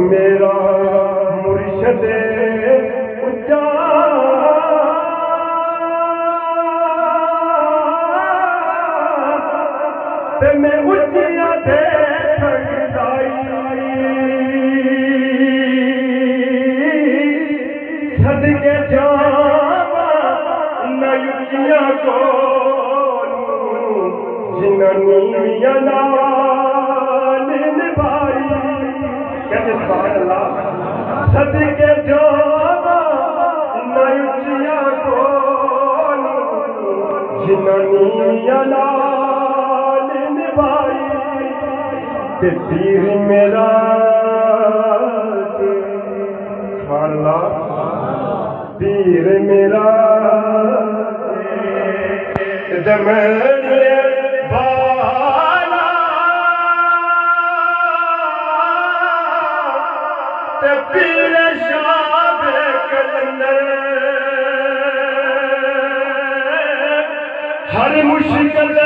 میرا مرشد اچا تے میں اچیاں تے تھکدائی صدقے جاواں نہ اچیاں کولوں جنہاں نیویاں نال نبھائی کہتے سبحان اللہ صدقے جاواں نہ اچیاں کولوں جنہاں نیویاں نال نبھائی تے پیر میرا سبحان اللہ پیر میرا دمڑے بالا تے پیر شاہ کلندر ہر مشکل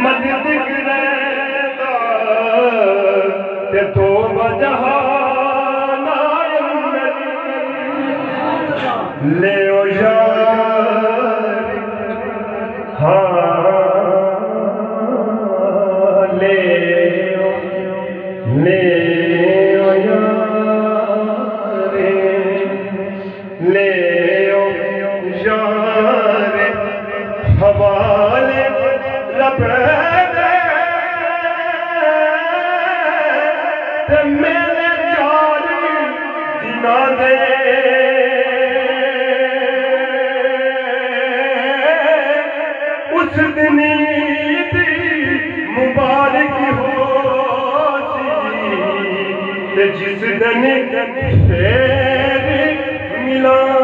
مدد کرتا تے توبہ جہان لے او یار ہاں لے او یار لے او یار حوالے رب تے میرے جاری دینا دے اس دن دی مبارک ہو سی تے جس دن خیر ملا